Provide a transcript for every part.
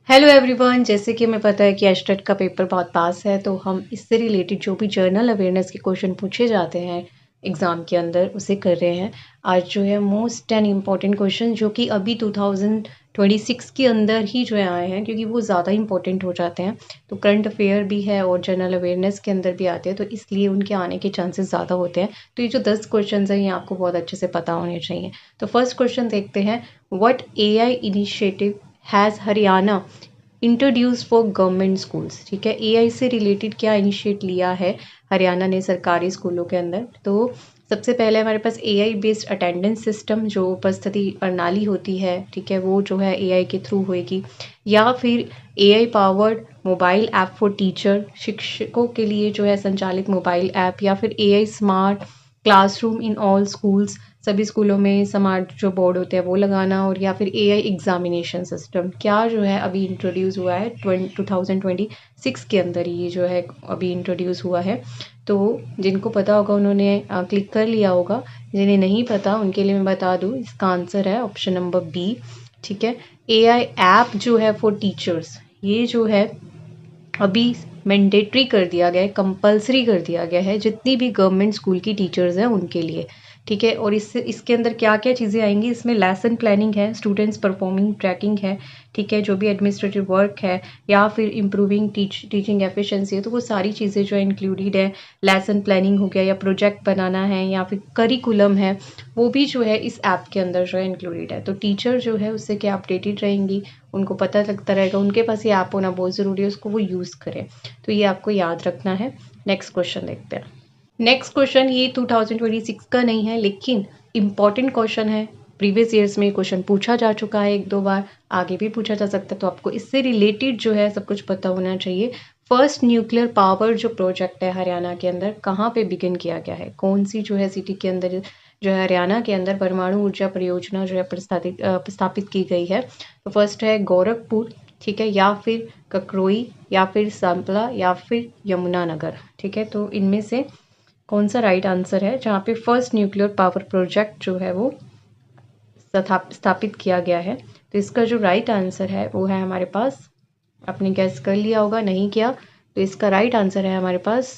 Hello everyone, जैसे कि हमें पता है कि एचटेट का पेपर बहुत पास है, तो हम इससे रिलेटेड जो भी जर्नल अवेयरनेस के क्वेश्चन पूछे जाते हैं एग्ज़ाम के अंदर उसे कर रहे हैं। आज जो है मोस्ट एंड इम्पॉर्टेंट क्वेश्चन जो कि अभी 2026 के अंदर ही जो है आए हैं, क्योंकि वो ज़्यादा इंपॉर्टेंट हो जाते हैं। तो करंट अफेयर भी है और जनरल अवेयरनेस के अंदर भी आते हैं, तो इसलिए उनके आने के चांसेस ज़्यादा होते हैं। तो ये जो 10 क्वेश्चन हैं ये आपको बहुत अच्छे से पता होने चाहिए। तो फर्स्ट क्वेश्चन देखते हैं, what AI initiative has Haryana introduce for government schools. ठीक है, एआई से रिलेटेड क्या इनिशिएट लिया है हरियाणा ने सरकारी स्कूलों के अंदर। तो सबसे पहले हमारे पास एआई बेस्ड अटेंडेंस सिस्टम, जो उपस्थिति प्रणाली होती है, ठीक है, वो जो है एआई के थ्रू होएगी, या फिर AI powered mobile app for teacher, शिक्षकों के लिए जो है संचालित मोबाइल ऐप, या फिर AI smart classroom in all schools, सभी स्कूलों में स्मार्ट जो बोर्ड होते हैं वो लगाना, और या फिर एआई एग्जामिनेशन सिस्टम क्या जो है अभी इंट्रोड्यूस हुआ है 2026 के अंदर, ये जो है अभी इंट्रोड्यूस हुआ है। तो जिनको पता होगा उन्होंने क्लिक कर लिया होगा, जिन्हें नहीं पता उनके लिए मैं बता दूँ, इसका आंसर है ऑप्शन नंबर बी। ठीक है, एआई ऐप जो है फॉर टीचर्स, ये जो है अभी मैंडेटरी कर दिया गया है, कंपलसरी कर दिया गया है जितनी भी गवर्नमेंट स्कूल की टीचर्स हैं उनके लिए। ठीक है, और इसके अंदर क्या क्या चीज़ें आएंगी, इसमें लेसन प्लानिंग है, स्टूडेंट्स परफॉर्मिंग ट्रैकिंग है, ठीक है, जो भी एडमिनिस्ट्रेटिव वर्क है, या फिर इम्प्रूविंग टीचिंग एफिशिएंसी है, तो वो सारी चीज़ें जो है इंक्लूडेड है। लेसन प्लानिंग हो गया, या प्रोजेक्ट बनाना है, या फिर करिकुलम है, वो भी जो है इस ऐप के अंदर जो है इंक्लूडेड है। तो टीचर जो है उससे क्या अपडेटेड रहेंगी, उनको पता लगता रहेगा, उनके पास ये ऐप होना बहुत ज़रूरी है, उसको वो यूज़ करें। तो ये आपको याद रखना है। नेक्स्ट क्वेश्चन देखते हैं। नेक्स्ट क्वेश्चन ये 2026 का नहीं है, लेकिन इम्पॉर्टेंट क्वेश्चन है। प्रीवियस ईयर्स में क्वेश्चन पूछा जा चुका है एक दो बार, आगे भी पूछा जा सकता है, तो आपको इससे रिलेटेड जो है सब कुछ पता होना चाहिए। फर्स्ट न्यूक्लियर पावर जो प्रोजेक्ट है हरियाणा के अंदर, कहाँ पे बिगिन किया गया है, कौन सी जो है सिटी के अंदर जो है हरियाणा के अंदर परमाणु ऊर्जा परियोजना जो है प्रस्तापित की गई है। तो फर्स्ट है गोरखपुर, ठीक है, या फिर ककरोई, या फिर सांपला, या फिर यमुनानगर। ठीक है, तो इनमें से कौन सा राइट आंसर है जहाँ पे फर्स्ट न्यूक्लियर पावर प्रोजेक्ट जो है वो स्थापित किया गया है। तो इसका जो राइट आंसर है वो है हमारे पास, आपने गैस कर लिया होगा, नहीं किया तो इसका राइट आंसर है हमारे पास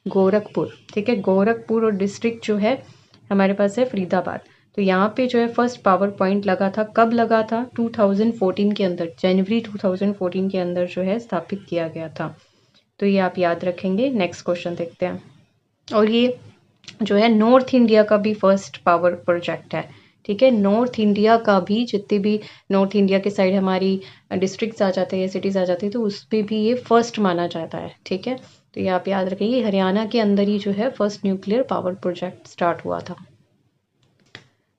गोरखपुर। ठीक है, गोरखपुर, और डिस्ट्रिक्ट जो है हमारे पास है फरीदाबाद। तो यहाँ पे जो है फर्स्ट पावर पॉइंट लगा था, कब लगा था, 2014 के अंदर, जनवरी 2014 के अंदर जो है स्थापित किया गया था। तो ये आप याद रखेंगे। नेक्स्ट क्वेश्चन देखते हैं। और ये जो है नॉर्थ इंडिया का भी फर्स्ट पावर प्रोजेक्ट है। ठीक है, नॉर्थ इंडिया का भी, जितने भी नॉर्थ इंडिया के साइड हमारी डिस्ट्रिक्ट्स आ जाते हैं, सिटीज़ आ जाती है, तो उस पर भी ये फर्स्ट माना जाता है। ठीक है, तो ये आप याद रखिए, हरियाणा के अंदर ही जो है first nuclear power project start हुआ था।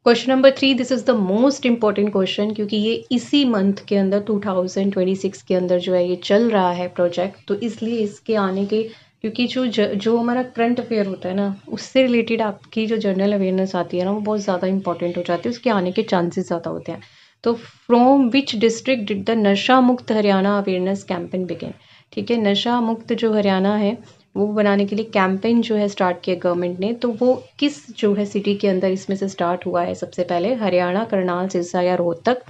Question number 3, this is the most important question, क्योंकि ये इसी मंथ के अंदर 2026 के अंदर जो है ये चल रहा है प्रोजेक्ट, तो इसलिए इसके आने के, क्योंकि जो हमारा करंट अफेयर होता है ना, उससे रिलेटेड आपकी जो जनरल अवेयरनेस आती है ना, वो बहुत ज़्यादा इंपॉर्टेंट हो जाती है, उसके आने के चांसेस ज़्यादा होते हैं। तो from which district did the नशा मुक्त हरियाणा अवेयरनेस कैंपेन बिगिन। ठीक है, नशा मुक्त जो हरियाणा है वो बनाने के लिए कैंपेन जो है स्टार्ट किया गवर्नमेंट ने, तो वो किस जो है सिटी के अंदर इसमें से स्टार्ट हुआ है, सबसे पहले हरियाणा, करनाल, सिरसा या रोहतक।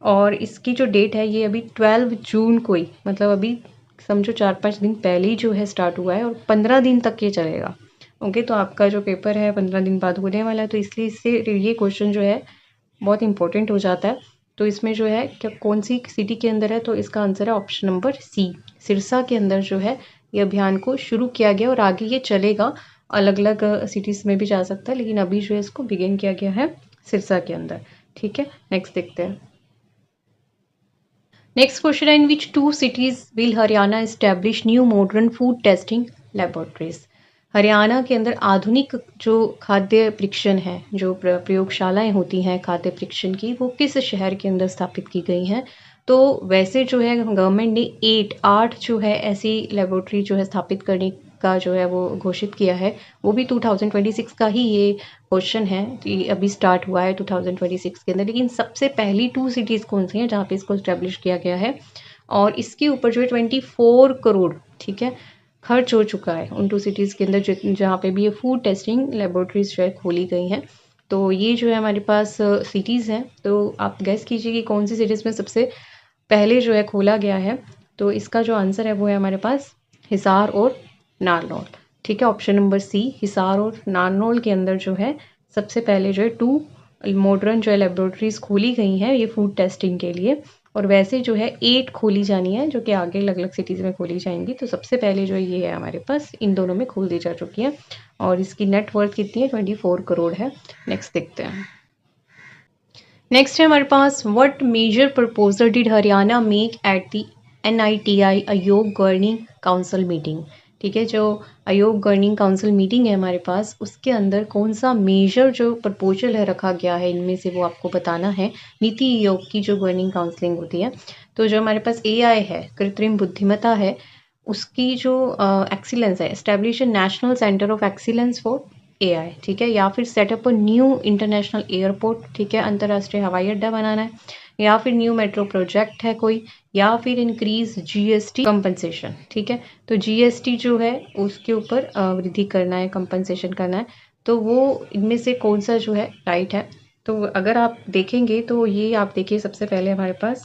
और इसकी जो डेट है ये अभी 12 जून को ही, मतलब अभी समझो 4-5 दिन पहले ही जो है स्टार्ट हुआ है, और 15 दिन तक ये चलेगा। ओके, तो आपका जो पेपर है 15 दिन बाद होने वाला है, तो इसलिए इससे ये क्वेश्चन जो है बहुत इंपॉर्टेंट हो जाता है। तो इसमें जो है क्या, कौन सी सिटी के अंदर है, तो इसका आंसर है ऑप्शन नंबर सी, सिरसा के अंदर जो है ये अभियान को शुरू किया गया, और आगे ये चलेगा, अलग अलग सिटीज़ में भी जा सकता है, लेकिन अभी जो है इसको बिगिन किया गया है सिरसा के अंदर। ठीक है, नेक्स्ट देखते हैं। नेक्स्ट क्वेश्चन है, इन विच 2 cities will Haryana establish new modern food testing laboratories. Haryana के अंदर आधुनिक जो खाद्य परीक्षण है, जो प्रयोगशालाएं होती हैं खाद्य परीक्षण की, वो किस शहर के अंदर स्थापित की गई हैं। तो वैसे जो है गवर्नमेंट ने 8 जो है ऐसी लेबोरेटरी जो है स्थापित करने का जो है वो घोषित किया है, वो भी 2026 का ही ये क्वेश्चन है। तो ये अभी स्टार्ट हुआ है 2026 के अंदर, लेकिन सबसे पहली 2 सिटीज़ कौन सी हैं जहाँ पे इसको इस्टेब्लिश किया गया है, और इसके ऊपर जो है 24 करोड़, ठीक है, खर्च हो चुका है उन 2 सिटीज़ के अंदर जहाँ पे भी ये फूड टेस्टिंग लेबोरेटरीज जो है खोली गई हैं। तो ये जो है हमारे पास सिटीज़ हैं, तो आप गेस कीजिए कि कौन सी सिटीज़ में सबसे पहले जो है खोला गया है? तो इसका जो आंसर है वो है हमारे पास हिसार और नारनौल। ठीक है, ऑप्शन नंबर सी, हिसार और नारनौल के अंदर जो है सबसे पहले जो है 2 मॉडर्न जो है लेबोरेटरीज खोली गई हैं ये फूड टेस्टिंग के लिए, और वैसे जो है 8 खोली जानी है जो कि आगे अलग अलग सिटीज़ में खोली जाएंगी। तो सबसे पहले जो ये है हमारे पास इन दोनों में खोल दी जा चुकी है, और इसकी नेट वर्थ कितनी है? 24 करोड़ है। नेक्स्ट देखते हैं। नेक्स्ट है हमारे पास, what major proposal did Haryana make at the NITI Aayog governing council meeting. ठीक है, जो अयोग गवर्निंग काउंसिल मीटिंग है हमारे पास, उसके अंदर कौन सा मेजर जो प्रपोजल है रखा गया है इनमें से, वो आपको बताना है। नीति आयोग की जो गवर्निंग काउंसलिंग होती है, तो जो हमारे पास AI है, कृत्रिम बुद्धिमत्ता है, उसकी जो एक्सीलेंस है, establish national centre of excellence for AI। ठीक है, या फिर setup a new international airport. ठीक है, अंतर्राष्ट्रीय हवाई अड्डा बनाना है, या फिर न्यू मेट्रो प्रोजेक्ट है कोई, या फिर इंक्रीज GST कंपनसेशन। ठीक है, तो GST जो है उसके ऊपर वृद्धि करना है, कंपनसेशन करना है। तो वो इनमें से कौन सा जो है राइट है? तो अगर आप देखेंगे तो ये आप देखिए, सबसे पहले हमारे पास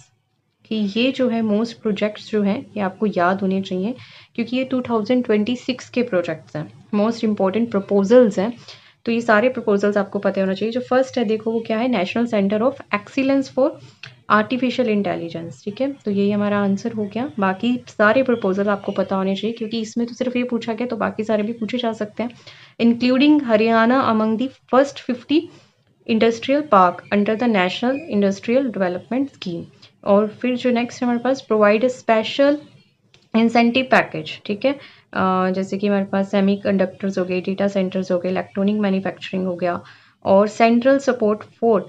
कि ये जो है मोस्ट प्रोजेक्ट्स जो हैं ये आपको याद होने चाहिए, क्योंकि ये 2026 के प्रोजेक्ट्स हैं, मोस्ट इंपॉर्टेंट प्रपोजल्स हैं। तो ये सारे प्रपोजल्स आपको पता होना चाहिए। जो फर्स्ट है देखो वो क्या है? National centre of excellence for artificial intelligence. ठीक है, तो यही हमारा आंसर हो गया। बाकी सारे प्रपोजल आपको पता होने चाहिए, क्योंकि इसमें तो सिर्फ ये पूछा गया, तो बाकी सारे भी पूछे जा सकते हैं। Including Haryana among the first 50 industrial park under the national industrial development scheme. और फिर जो नेक्स्ट हमारे पास, provide a special incentive package. ठीक है, जैसे कि हमारे पास सेमी कंडक्टर्स हो गए, डेटा सेंटर्स हो गए, इलेक्ट्रॉनिक मैन्युफैक्चरिंग हो गया, और central support for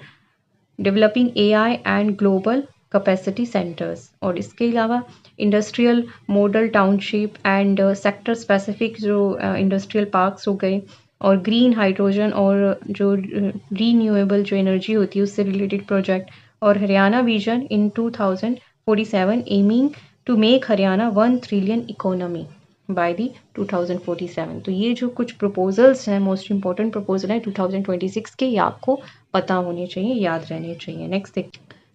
developing AI and global capacity centres. और इसके अलावा industrial model township and sector specific जो इंडस्ट्रियल पार्क्स हो गए, और ग्रीन हाइड्रोजन और जो रीन्यूएबल जो एनर्जी होती है उससे रिलेटेड प्रोजेक्ट, और Haryana vision in 2047 aiming to make Haryana 1 trillion economy by the 2047। तो ये जो कुछ प्रपोजल्स हैं, मोस्ट इंपॉर्टेंट प्रपोजल है 2026 के, ये आपको पता होने चाहिए, याद रहने चाहिए।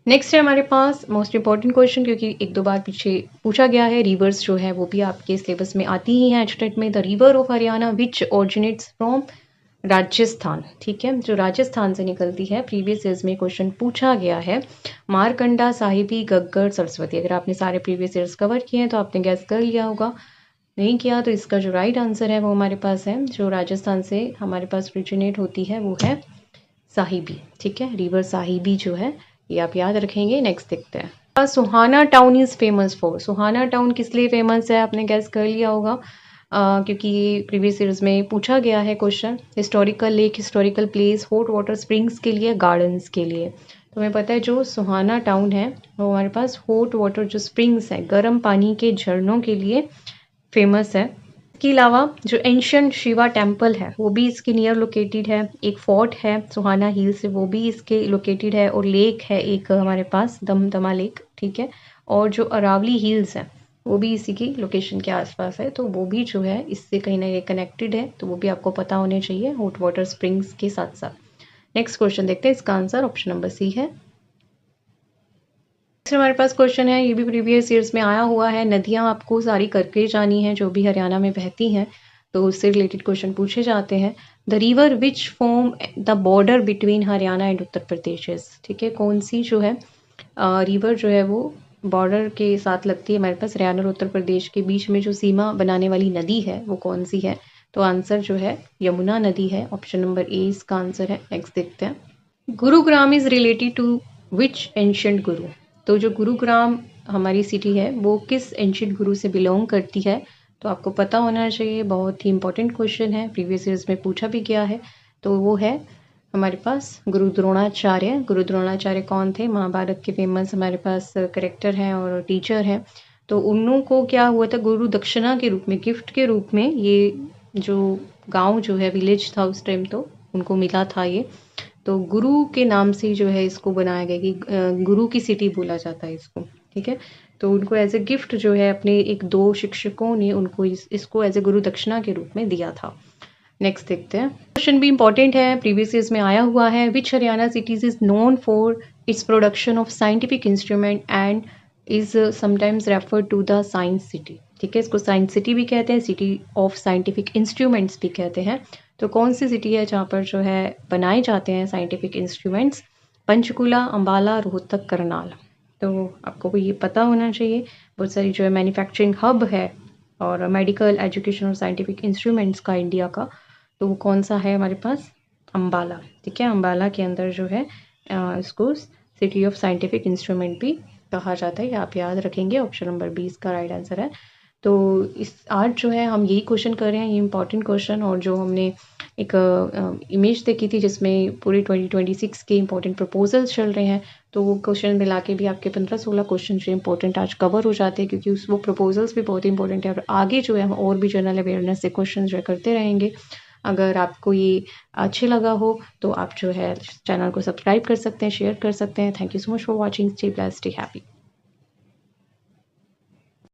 नेक्स्ट है हमारे पास मोस्ट इंपॉर्टेंट क्वेश्चन, क्योंकि एक दो बार पीछे पूछा गया है। रिवर्स जो है वो भी आपके सिलेबस में आती ही हैं एचटेट में। The river of Haryana which originates from Rajasthan. ठीक है, जो राजस्थान से निकलती है, प्रीवियस ईयर्स में क्वेश्चन पूछा गया है। मारकंडा, साहिबी, गग्गर, सरस्वती। अगर आपने सारे प्रीवियस ईयर्स कवर किए हैं तो आपने गैस कर लिया होगा, नहीं किया तो इसका जो राइट आंसर है वो हमारे पास है, जो राजस्थान से हमारे पास ओरिजिनेट होती है वो है साहिबी। ठीक है, रिवर साहिबी जो है ये आप याद रखेंगे। नेक्स्ट देखते हैं, Sohna town is famous for. Sohna town किस लिए फेमस है? आपने गैस कर लिया होगा, क्योंकि ये प्रीवियस ईयर्स में पूछा गया है question. Historical lake, historical place, hot water springs के लिए, गार्डन्स के लिए। तो हमें पता है जो सुहाना टाउन है वो हमारे पास हॉट वाटर जो स्प्रिंग्स है, गर्म पानी के झरनों के लिए फेमस है। इसके अलावा जो एंशियंट शिवा टेम्पल है वो भी इसके नियर लोकेटेड है। एक फोर्ट है सुहाना हिल से, वो भी इसके लोकेटेड है। और लेक है एक हमारे पास, दमदमा लेक। ठीक है, और जो अरावली हिल्स है वो भी इसी की लोकेशन के आसपास है, तो वो भी जो है इससे कहीं ना कहीं कनेक्टेड है, तो वो भी आपको पता होने चाहिए हॉट वाटर स्प्रिंग्स के साथ साथ। नेक्स्ट क्वेश्चन देखते हैं, इसका आंसर ऑप्शन नंबर सी है। हमारे पास क्वेश्चन है, ये भी प्रीवियस ईयर्स में आया हुआ है। नदियां आपको सारी करके जानी है जो भी हरियाणा में बहती हैं, तो उससे रिलेटेड क्वेश्चन पूछे जाते हैं। The river which form the border between Haryana and Uttar Pradesh. ठीक है, कौन सी जो है रिवर जो है वो बॉर्डर के साथ लगती है हमारे पास, हरियाणा और उत्तर प्रदेश के बीच में जो सीमा बनाने वाली नदी है वो कौन सी है? तो आंसर जो है यमुना नदी है, ऑप्शन नंबर ए इसका आंसर है। नेक्स्ट देखते हैं, Gurugram is related to which ancient guru. तो जो गुरुग्राम हमारी सिटी है वो किस एंशियंट गुरु से बिलोंग करती है? तो आपको पता होना चाहिए, बहुत ही इंपॉर्टेंट क्वेश्चन है, प्रीवियस ईयर्स में पूछा भी गया है। तो वो है हमारे पास गुरु द्रोणाचार्य। गुरु द्रोणाचार्य कौन थे? महाभारत के फेमस हमारे पास करेक्टर हैं और टीचर हैं। तो उन को क्या हुआ था, गुरु दक्षिणा के रूप में, गिफ्ट के रूप में, ये जो गांव जो है, विलेज था उस टाइम, तो उनको मिला था ये। तो गुरु के नाम से जो है इसको बनाया गया कि गुरु की सिटी बोला जाता है इसको। ठीक है, तो उनको एज ए गिफ्ट जो है अपने एक दो शिक्षकों ने उनको इसको एज ए गुरु दक्षिणा के रूप में दिया था। नेक्स्ट देखते हैं, क्वेश्चन भी इंपॉर्टेंट है, प्रीवियस ईयर्स में आया हुआ है। Which Haryana cities is known for its production of scientific instrument and is sometimes refer to the science city. ठीक है, इसको साइंस सिटी भी कहते हैं, सिटी ऑफ साइंटिफिक इंस्ट्रूमेंट्स भी कहते हैं। तो कौन सी सिटी है जहाँ पर जो है बनाए जाते हैं साइंटिफिक इंस्ट्रूमेंट्स? पंचकुला, अम्बाला, रोहतक, करनाल। तो आपको ये पता होना चाहिए। बहुत सारी जो है मैन्युफैक्चरिंग हब है और मेडिकल, एजुकेशन और साइंटिफिक इंस्ट्रूमेंट्स का इंडिया का, तो वो कौन सा है हमारे पास? अम्बाला। ठीक है, अम्बाला के अंदर जो है इसको सिटी ऑफ साइंटिफिक इंस्ट्रूमेंट भी कहा जाता है। ये आप याद रखेंगे, ऑप्शन नंबर 20 का राइट आंसर है। तो इस आज जो है हम यही क्वेश्चन कर रहे हैं, ये इंपॉर्टेंट क्वेश्चन, और जो हमने एक इमेज देखी थी जिसमें पूरे 2026 के इंपॉर्टेंट प्रपोजल्स चल रहे हैं, तो वो क्वेश्चन मिला के भी आपके 15-16 क्वेश्चन जो इंपॉर्टेंट आज कवर हो जाते हैं, क्योंकि वो प्रपोजल्स भी बहुत इंपॉर्टेंट है। और आगे जो है हम और भी जनरल अवेयरनेस से क्वेश्चन जो करते रहेंगे। अगर आपको ये अच्छे लगा हो तो आप जो है चैनल को सब्सक्राइब कर सकते हैं, शेयर कर सकते हैं। Thank you so much for watching. Stay blessed, stay happy.